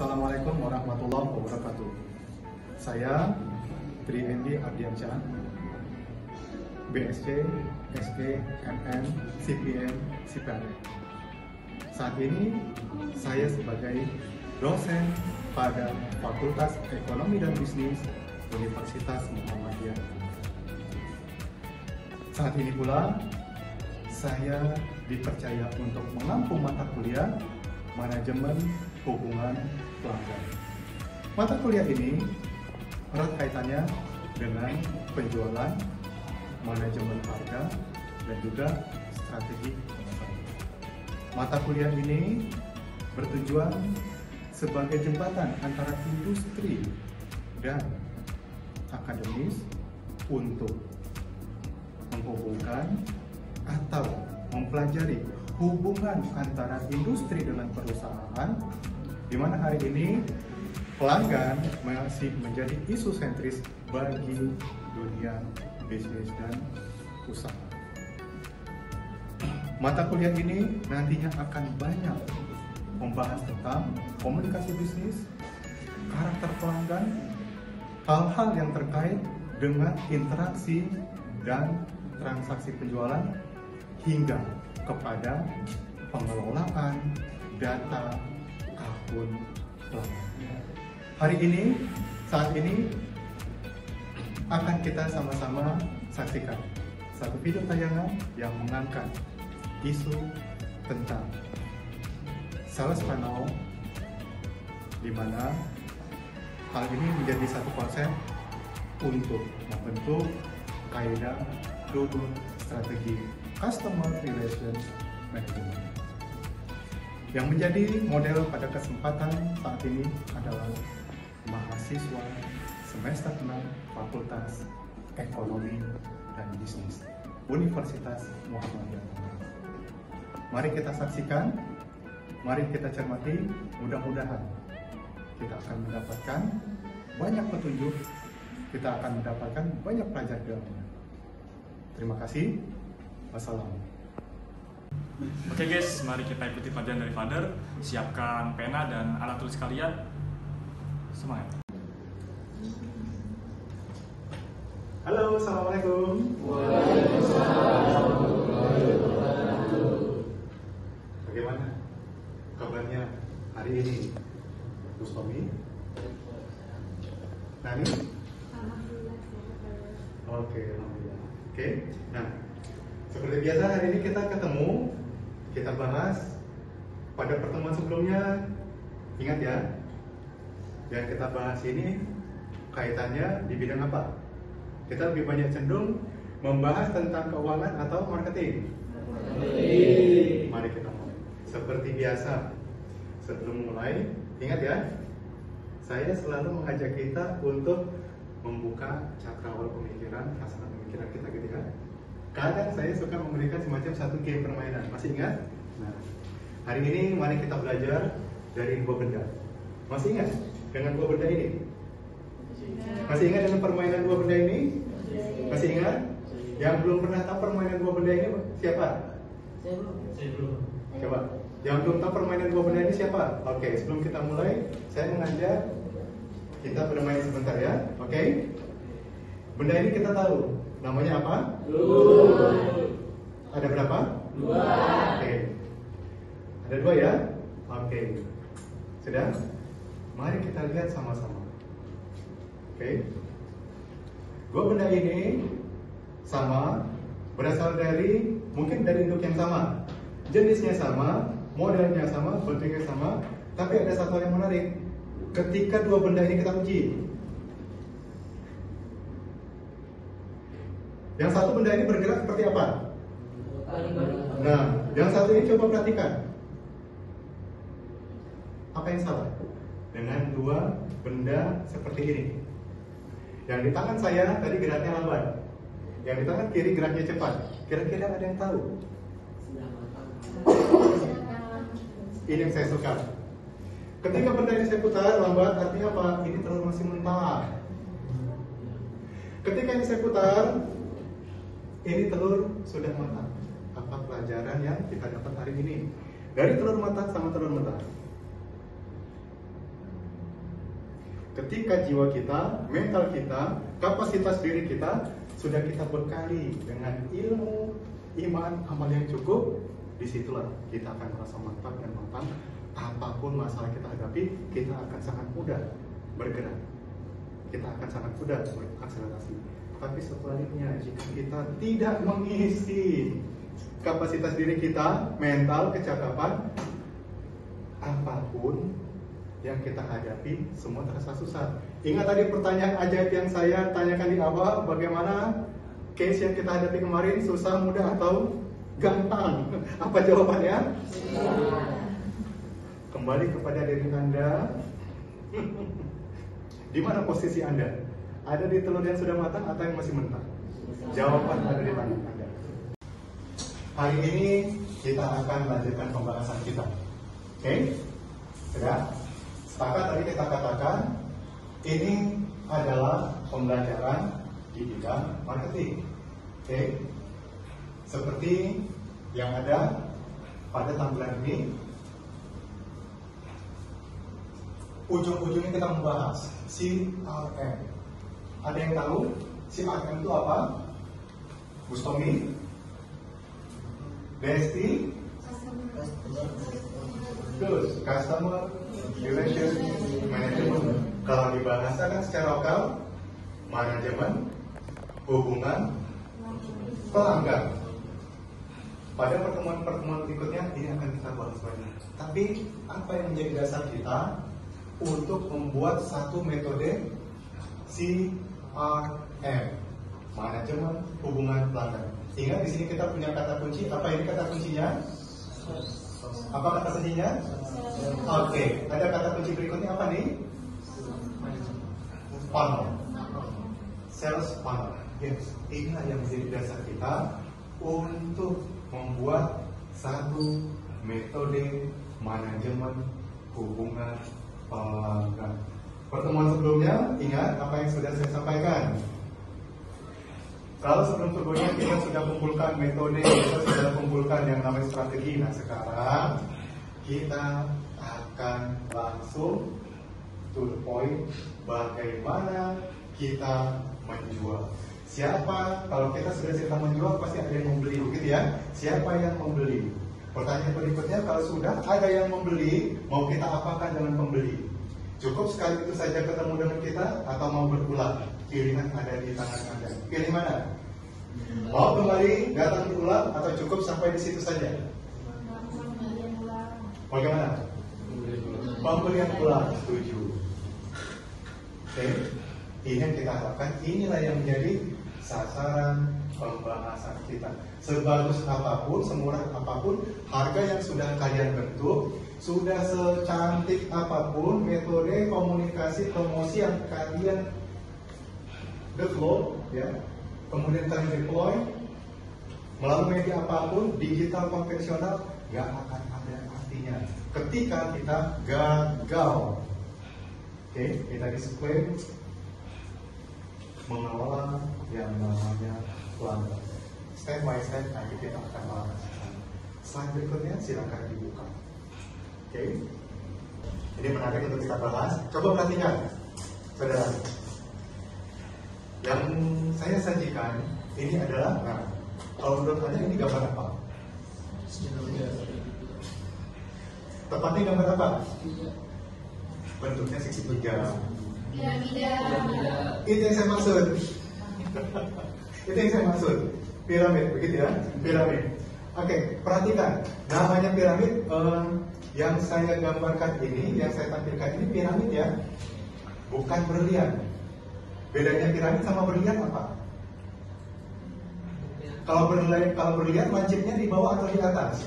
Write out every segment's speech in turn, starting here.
Assalamualaikum warahmatullahi wabarakatuh. Saya Tri Endi Ardiansyah, BSc, SE, MM, CPM, CPM. Saat ini saya sebagai dosen pada Fakultas Ekonomi dan Bisnis Universitas Muhammadiyah. Saat ini pula saya dipercaya untuk mengampu mata kuliah Manajemen Hubungan Pelanggan. Mata kuliah ini erat kaitannya dengan penjualan, manajemen harga, dan juga strategi pemasaran. Mata kuliah ini bertujuan sebagai jembatan antara industri dan akademis untuk menghubungkan atau mempelajari hubungan antara industri dengan perusahaan, di mana hari ini pelanggan masih menjadi isu sentris bagi dunia bisnis dan usaha. Mata kuliah ini nantinya akan banyak membahas tentang komunikasi bisnis, karakter pelanggan, hal-hal yang terkait dengan interaksi dan transaksi penjualan hingga kepada pengelolaan data akun pelanggan. Hari ini, saat ini akan kita sama-sama saksikan satu video tayangan yang mengangkat isu tentang sales funnel, di mana hal ini menjadi satu konsep untuk membentuk kaidah rubun strategi Customer Relations Management. Yang menjadi model pada kesempatan saat ini adalah mahasiswa semester 6 Fakultas Ekonomi dan Bisnis Universitas Muhammadiyah. Mari kita saksikan, mari kita cermati, mudah-mudahan kita akan mendapatkan banyak petunjuk, kita akan mendapatkan banyak pelajaran dalamnya. Terima kasih. Wassalamualaikum. Oke guys, mari kita ikuti pelajaran dari Father. Siapkan pena dan alat tulis kalian. Semangat. Halo, assalamualaikum. Bagaimana kabarnya hari ini, Bustomi? Nani? Oke, alhamdulillah. Oke, nah seperti biasa hari ini kita ketemu, kita bahas pada pertemuan sebelumnya, ingat ya, yang kita bahas ini kaitannya di bidang apa? Kita lebih banyak cenderung membahas tentang keuangan atau marketing? Mari kita mulai. Seperti biasa, sebelum mulai, ingat ya, saya selalu mengajak kita untuk membuka cakrawala pemikiran, hasanah pemikiran kita gitu kan. Kadang saya suka memberikan semacam satu game permainan, masih ingat? Nah, hari ini mari kita belajar dari dua benda. Masih ingat dengan dua benda ini? Masih ingat dengan permainan dua benda ini? Masih ingat? Yang belum pernah tahu permainan dua benda ini siapa? Saya belum. Coba. Yang belum tahu permainan dua benda ini siapa? Oke, sebelum kita mulai, saya mengajak kita bermain sebentar ya. Oke? Benda ini kita tahu. Namanya apa? Ada berapa? 2. Oke. Ada 2 ya? Oke. Sudah? Mari kita lihat sama-sama. Oke. Dua benda ini sama, berasal dari mungkin dari induk yang sama, jenisnya sama, modelnya sama, bentuknya sama, tapi ada satu hal yang menarik. Ketika dua benda ini kita uji, yang satu benda ini bergerak seperti apa? Nah, yang satu ini coba perhatikan. Apa yang salah dengan dua benda seperti ini? Yang di tangan saya tadi geraknya lambat, yang di tangan kiri geraknya cepat. Kira-kira ada yang tahu? Ini yang saya suka. Ketika benda ini saya putar lambat, artinya apa? Ini telur masih mentah. Ketika ini saya putar, ini telur sudah matang. Apa pelajaran yang kita dapat hari ini dari telur matang sama telur mentah? Ketika jiwa kita, mental kita, kapasitas diri kita sudah kita bekali dengan ilmu, iman, amal yang cukup, disitulah kita akan merasa mantap dan matang. Apapun masalah kita hadapi, kita akan sangat mudah bergerak. Kita akan sangat mudah berakselerasi. Tapi sebaliknya, jika kita tidak mengisi kapasitas diri kita, mental, kecakapan, apapun yang kita hadapi semua terasa susah. Ingat tadi pertanyaan ajaib yang saya tanyakan di awal, bagaimana case yang kita hadapi kemarin, susah, mudah, atau gampang? Apa jawabannya? Kembali kepada diri Anda. Di mana posisi Anda? Ada di telur yang sudah matang atau yang masih mentah? Jawaban ada di mana Anda. Hari ini kita akan lanjutkan pembahasan kita. Oke? Sudah? Sepakat tadi kita katakan ini adalah pembelajaran di bidang marketing. Oke? Seperti yang ada pada tampilan ini, ujung-ujungnya kita membahas CRM. Ada yang tahu CRM itu apa? Bustomi? Desti? Terus Customer Relation Management. Kalau dibahasakan secara lokal, manajemen hubungan pelanggan. Pada pertemuan-pertemuan berikutnya ini akan kita bahas banyak. Tapi apa yang menjadi dasar kita untuk membuat satu metode CRM, manajemen hubungan pelanggan? Ingat di sini kita punya kata kunci. Apa ini kata kuncinya? Apa kata kuncinya? Oke, ada kata kunci berikutnya apa nih? Funnel. Sales funnel. Yes, inilah yang menjadi dasar kita untuk membuat satu metode manajemen hubungan pelanggan. Pertemuan sebelumnya, ingat apa yang sudah saya sampaikan. Kalau sebelum-sebelumnya kita sudah kumpulkan metode, kita sudah kumpulkan yang namanya strategi. Nah sekarang kita akan langsung to the point, bagaimana kita menjual. Siapa, kalau kita sudah cerita menjual pasti ada yang membeli, begitu ya? Siapa yang membeli? Pertanyaan berikutnya, kalau sudah ada yang membeli, mau kita apakan dengan pembeli? Cukup sekali itu saja ketemu dengan kita atau mau berulang? Pilihan ada di tangan Anda. Pilih mana? Mau kembali datang berulang atau cukup sampai di situ saja? Bagaimana? Pembelian ulang. Setuju. Oke. Ini yang kita harapkan. Inilah yang menjadi sasaran pembahasan kita. Sebagus apapun, semurah apapun, harga yang sudah kalian bentuk, sudah secantik apapun, metode komunikasi promosi yang kalian develop, ya, kemudian kalian deploy melalui media apapun, digital konvensional, nggak akan ada artinya ketika kita gagal. Oke, kita disclaim mengelola yang namanya pelanggan. Step by step nanti kita akan bahas. Slide berikutnya silakan dibuka. Oke, ini menarik untuk kita bahas. Coba perhatikan, saudara. Yang saya sajikan ini adalah, nah, kalau menurut Anda ini gambar apa? Tepatnya gambar apa? Bentuknya segitiga. Itu yang saya maksud. Itu yang saya maksud. Piramid, begitu ya? Piramid. Oke, perhatikan. Namanya piramid. Yang saya gambarkan ini, yang saya tampilkan ini piramid ya, bukan berlian. Bedanya piramid sama berlian apa? Kalau berlian lancipnya di bawah atau di atas?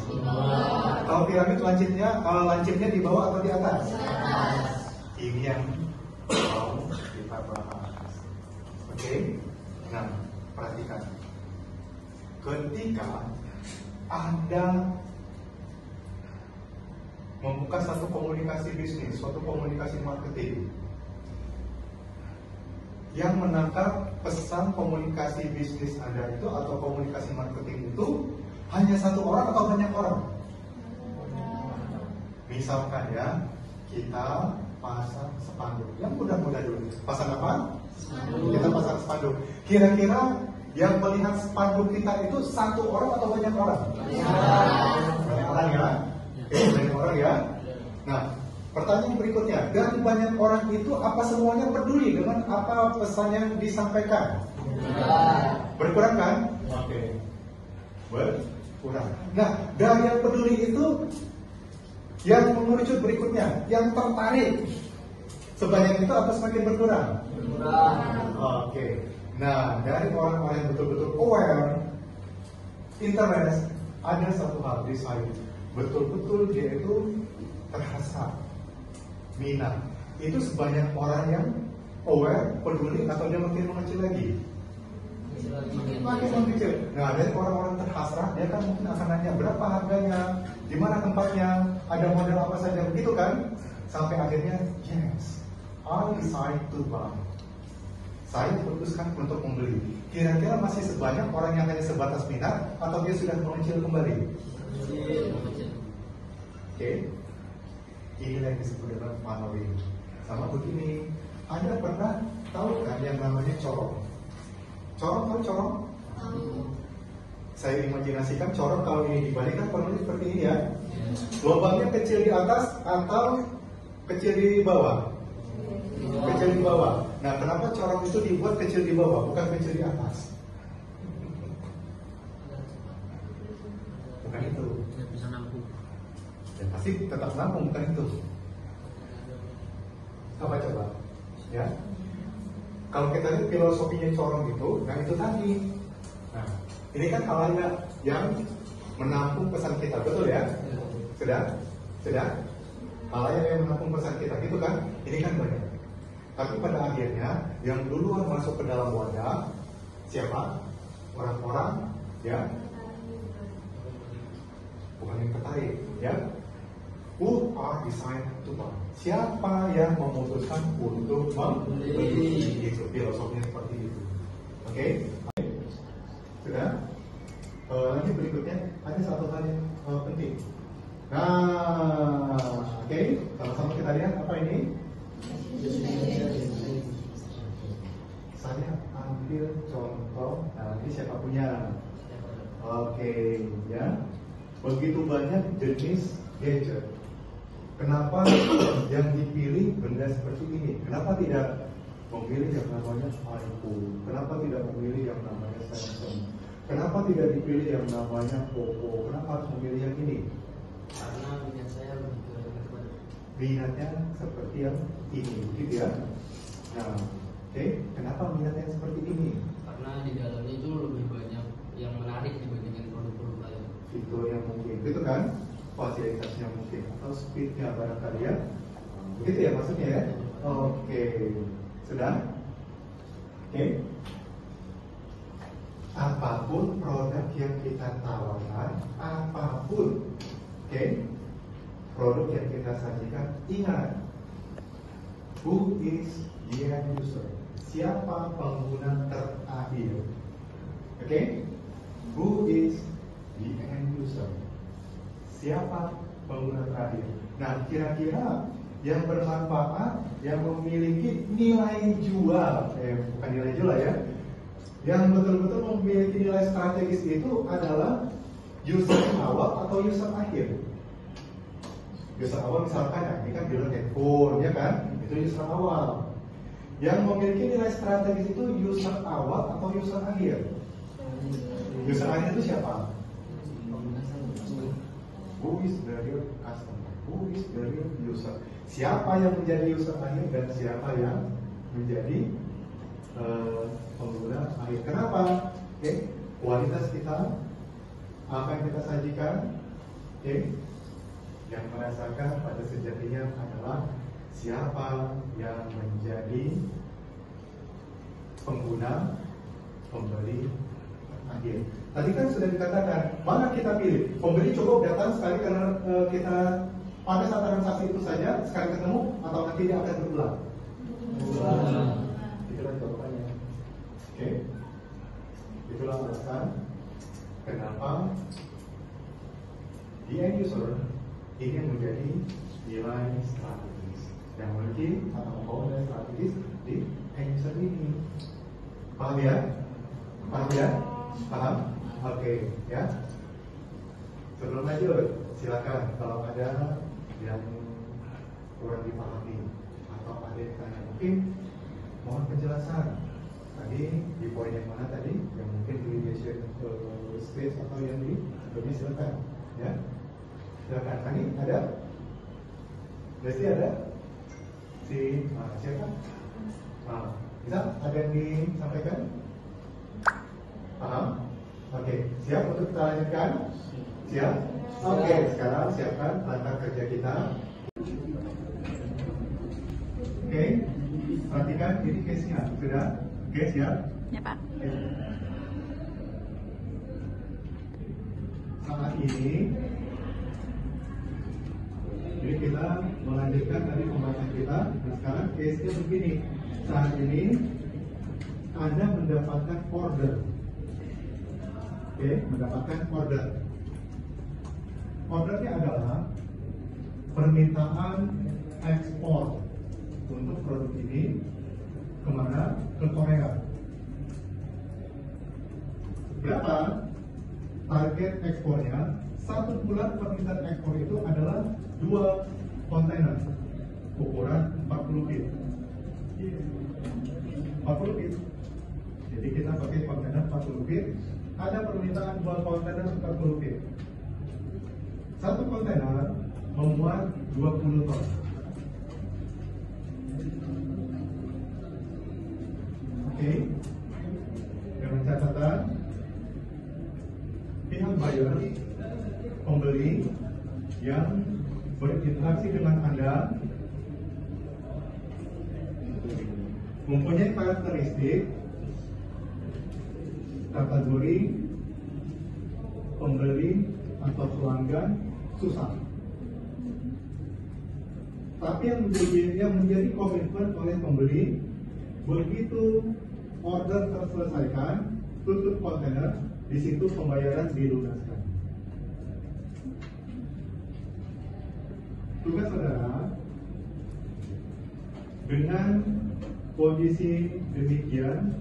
Kalau piramid lancipnya di bawah atau di atas? Ini yang mau kita bahas. Oke? Nah, perhatikan. Ketika Anda membuka satu komunikasi bisnis, suatu komunikasi marketing, yang menangkap pesan komunikasi bisnis Anda itu atau komunikasi marketing itu hanya satu orang atau banyak orang? Misalkan ya, kita pasang spanduk yang mudah kita dulu? Pasang apa? Kita pasang spanduk. Kira-kira yang melihat spanduk kita itu satu orang atau banyak orang? Banyak orang ya. Oke, banyak orang ya. Nah, pertanyaan berikutnya, dari banyak orang itu apa semuanya peduli dengan apa pesan yang disampaikan? Berkurang kan? Oke. Berkurang. Nah, dari yang peduli itu yang mengerucut berikutnya, yang tertarik sebanyak itu apa semakin berkurang? Oke. Nah, dari orang-orang yang betul-betul aware, interest, ada satu hal di saya, betul-betul dia itu terasa minat. Itu sebanyak orang yang aware, peduli, atau dia makin mengecil lagi? Makin mengecil. Nah, dari orang-orang terhasrat, dia kan mungkin akan nanya berapa harganya, di mana tempatnya, ada model apa saja, begitu kan? Sampai akhirnya, yes, I decide to buy. Saya putuskan untuk membeli. Kira-kira masih sebanyak orang yang hanya sebatas minat, atau dia sudah mengecil kembali? Oke. Inilah yang disebut dengan manoli. Sama begini, Anda pernah tahu kan yang namanya corong? Corong, tahu corong? Saya imajinasikan corong kalau ini dibalikkan kurang lebih seperti ini ya. Lubangnya kecil di atas atau kecil di bawah? Kecil di bawah. Nah, kenapa corong itu dibuat kecil di bawah, bukan kecil di atas? Bukan itu. Bisa nampung. Ya, pasti tetap nampung, bukan itu. Apa coba? Ya. Kalau kita lihat filosofinya corong itu, nah itu tadi. Nah, ini kan halnya yang menampung pesan kita, betul ya? Sudah? Halnya yang menampung pesan kita, gitu kan? Ini kan banyak. Tapi pada akhirnya yang duluan masuk ke dalam wadah siapa? Orang-orang ya, bukan yang tertarik ya. Who are decided to buy? Siapa yang memutuskan untuk membeli? Itu filosofinya seperti itu. Oke? Sudah? Lagi berikutnya ada satu hal yang penting. Nah, oke, sama-sama kita lihat apa ini? Saya ambil contoh, nah ini siapa punya? Oke, ya. Begitu banyak jenis gadget. Kenapa yang dipilih benda seperti ini? Kenapa tidak memilih yang namanya iPhone? Kenapa tidak memilih yang namanya Samsung? Kenapa tidak dipilih yang namanya Oppo? Kenapa harus memilih yang ini? Karena minat saya Minatnya seperti yang ini, gitu ya. Nah, oke, kenapa minatnya seperti ini? karena di dalamnya itu lebih banyak yang menarik dibandingkan produk-produk lain. Fitur yang mungkin, gitu kan? Fasilitasnya mungkin atau speednya barangkali ya. Begitu ya maksudnya ya. Oke, sudah? Oke. Apapun produk yang kita tawarkan, apapun, oke, produk yang kita sajikan, ingat, who is the end user? Siapa pengguna terakhir? Oke, who is the end user? Siapa pengguna terakhir? Nah, kira-kira yang bermanfaat, yang memiliki nilai jual, bukan nilai jual ya, yang betul-betul memiliki nilai strategis itu adalah user awal atau user akhir. User awal misalkan ya, ini kan dealer handphone ya kan, itu user awal. Yang memiliki nilai strategis itu user awal atau user akhir. User akhir itu siapa? Who is the real customer? Who is the real user? Siapa yang menjadi user akhir dan siapa yang menjadi pengguna akhir. Kenapa? Oke, kualitas kita, apa yang kita sajikan, oke, yang merasakan pada sejatinya adalah siapa yang menjadi pengguna, pembeli akhir. Tadi kan sudah dikatakan, mana kita pilih? Pembeli cukup datang sekali karena kita pada saat transaksi itu saja sekali ketemu, atau nanti dia akan berulang. Itulah jawabannya. Oke, itulah alasan kenapa the end user ini menjadi nilai strategis. yang memiliki tata kelola dan strategis di end user ini. Paham ya? Paham ya? Paham? Oke, ya. Sebelum lanjut, silakan kalau ada yang kurang dipahami atau ada yang tanya, mungkin mohon penjelasan. Tadi di poin yang mana tadi? Yang mungkin di initiation space atau yang di lebih silakan, ya. Silakan. Tadi ada? Desi ada? Siapa? Bisa? Ada yang disampaikan? Paham? Oke, siap untuk kita lanjutkan? Siap? Oke, sekarang siapkan langkah kerja kita. Oke, perhatikan ini case-nya. Sudah? Oke, siap? Ya, Pak. Saat ini jadi kita melanjutkan tadi pembahasan kita. Nah sekarang case-nya begini. Saat ini Anda mendapatkan order. Oke, mendapatkan order. Ordernya adalah permintaan ekspor untuk produk ini kemana? Ke Korea. Berapa target ekspornya? 1 bulan permintaan ekspor itu adalah 2 kontainer ukuran 40 feet. 40 feet. Jadi kita pakai kontainer 40 feet. Ada permintaan 2 kontainer 40 feet. 1 kontainer memuat 20 ton. Oke. Dengan catatan pihak buyer, pembeli yang berinteraksi dengan Anda mempunyai karakteristik kategori pembeli atau pelanggan susah. Tapi yang menjadi komitmen oleh pembeli, begitu order terselesaikan, tutup kontainer, di situ pembayaran dilunaskan. Tugas saudara, dengan kondisi demikian,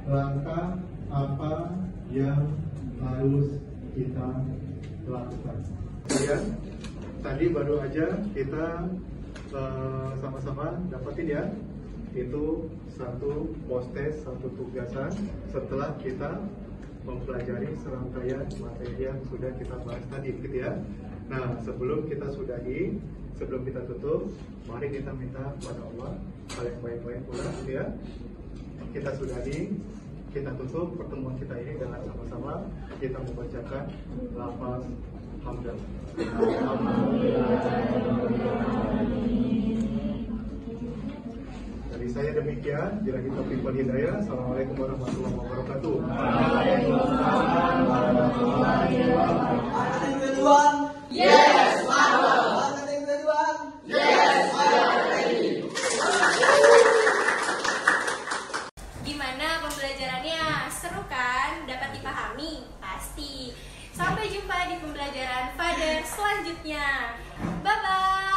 langkah apa yang harus kita lakukan? Kemudian tadi baru aja kita sama-sama dapetin ya, itu satu post test, satu tugasan setelah kita mempelajari serangkaian materi yang sudah kita bahas tadi, gitu ya. Nah, sebelum kita sudahi, sebelum kita tutup, mari kita minta kepada Allah hal yang baik-baik pula, gitu ya. Kita sudahi, kita tutup pertemuan kita ini dengan sama-sama kita membacakan lafaz hamdalah. Dari saya demikian, bila kita wal hidayah. Assalamualaikum warahmatullahi wabarakatuh. Waalaikumsalam warahmatullahi wabarakatuh. Yes, Father. Yes, Father. Gimana pembelajarannya? Seru kan? Dapat dipahami? Pasti. Sampai jumpa di pembelajaran Father selanjutnya. Bye-bye.